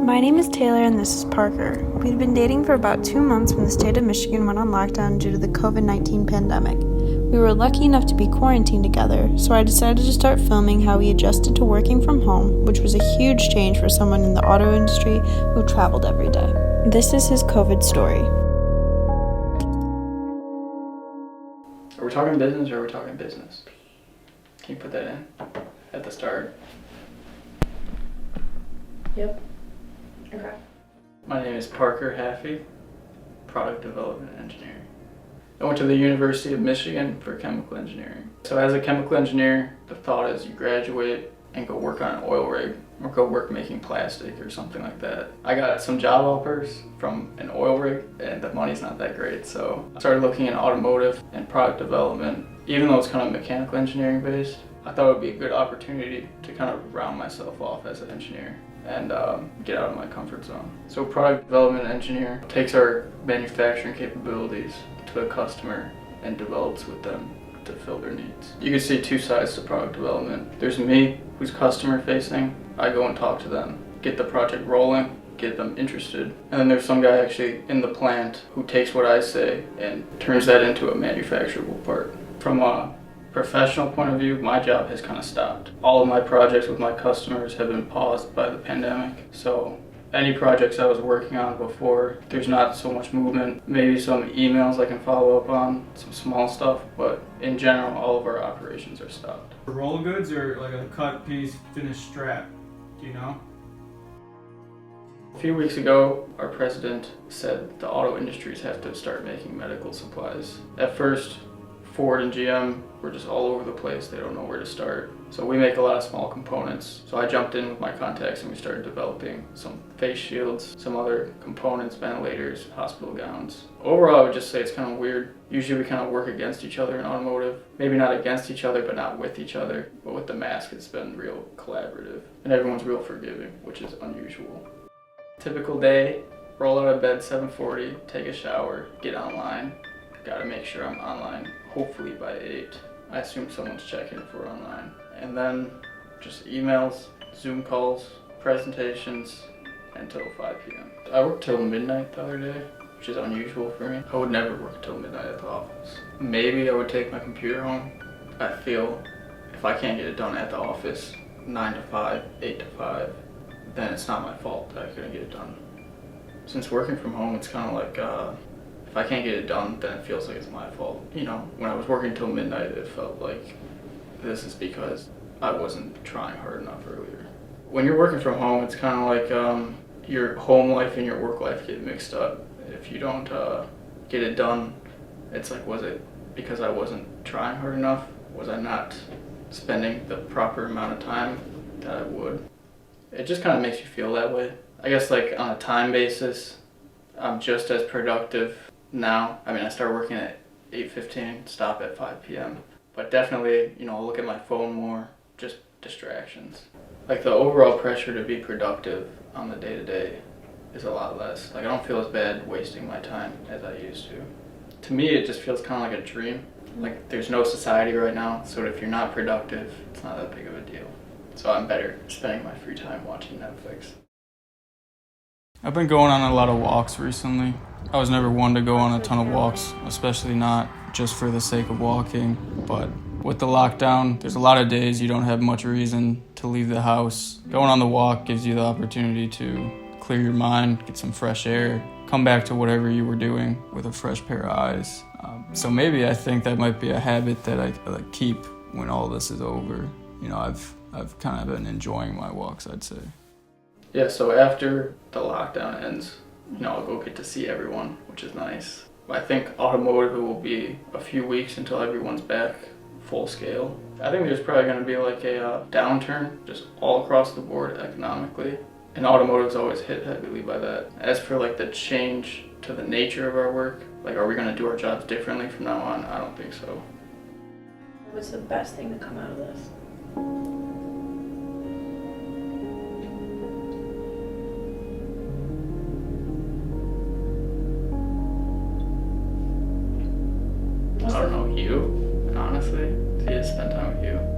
My name is Taylor and this is Parker. We'd been dating for about 2 months when the state of Michigan went on lockdown due to the COVID-19 pandemic. We were lucky enough to be quarantined together, so I decided to start filming how we adjusted to working from home, which was a huge change for someone in the auto industry who traveled every day. This is his COVID story. Are we talking business or are we talking business? Can you put that in at the start? Yep. Okay. My name is Parker Haffey, Product Development Engineer. I went to the University of Michigan for chemical engineering. So as a chemical engineer, the thought is you graduate and go work on an oil rig or go work making plastic or something like that. I got some job offers from an oil rig and the money's not that great, so I started looking at automotive and product development. Even though it's kind of mechanical engineering based, I thought it would be a good opportunity to kind of round myself off as an engineer and get out of my comfort zone. So product development engineer takes our manufacturing capabilities to a customer and develops with them to fill their needs. You can see two sides to product development. There's me, who's customer facing. I go and talk to them, get the project rolling, get them interested. And then there's some guy actually in the plant who takes what I say and turns that into a manufacturable part. From a professional point of view, my job has kind of stopped. All of my projects with my customers have been paused by the pandemic. So any projects I was working on before, there's not so much movement. Maybe some emails I can follow up on, some small stuff, but in general, all of our operations are stopped. Roll goods or like a cut piece, finished strap, do you know? A few weeks ago, our president said the auto industries have to start making medical supplies. At first, Ford and GM were just all over the place. They don't know where to start. So we make a lot of small components. So I jumped in with my contacts and we started developing some face shields, some other components, ventilators, hospital gowns. Overall, I would just say it's kind of weird. Usually we kind of work against each other in automotive. Maybe not against each other, but not with each other. But with the mask, it's been real collaborative. And everyone's real forgiving, which is unusual. Typical day, roll out of bed 7:40, take a shower, get online. Gotta make sure I'm online, hopefully by 8. I assume someone's checking if we're online. And then just emails, Zoom calls, presentations, until 5 p.m. I worked till midnight the other day, which is unusual for me. I would never work till midnight at the office. Maybe I would take my computer home. I feel if I can't get it done at the office, 9 to 5, 8 to 5, then it's not my fault that I couldn't get it done. Since working from home, it's kind of like, if I can't get it done, then it feels like it's my fault. You know, when I was working till midnight, it felt like this is because I wasn't trying hard enough earlier. When you're working from home, it's kind of like your home life and your work life get mixed up. If you don't get it done, it's like, was it because I wasn't trying hard enough? Was I not spending the proper amount of time that I would? It just kind of makes you feel that way. I guess like on a time basis, I'm just as productive now. I mean, I start working at 8:15, stop at 5 p.m. But definitely, you know, I'll look at my phone more, just distractions. Like the overall pressure to be productive on the day-to-day is a lot less. Like I don't feel as bad wasting my time as I used to. To me, it just feels kind of like a dream. Like there's no society right now, so if you're not productive, it's not that big of a deal. So I'm better spending my free time watching Netflix. I've been going on a lot of walks recently. I was never one to go on a ton of walks, especially not just for the sake of walking. But with the lockdown, there's a lot of days you don't have much reason to leave the house. Going on the walk gives you the opportunity to clear your mind, get some fresh air, come back to whatever you were doing with a fresh pair of eyes. So maybe I think that might be a habit that I keep when all this is over. You know, I've kind of been enjoying my walks, I'd say. Yeah, so after the lockdown ends, you know, I'll go get to see everyone, which is nice. I think automotive, it will be a few weeks until everyone's back full scale. I think there's probably going to be like a downturn just all across the board economically. And automotive's always hit heavily by that. As for like the change to the nature of our work, like are we going to do our jobs differently from now on? I don't think so. What's the best thing to come out of this? I don't know, you, honestly. To spend time with you.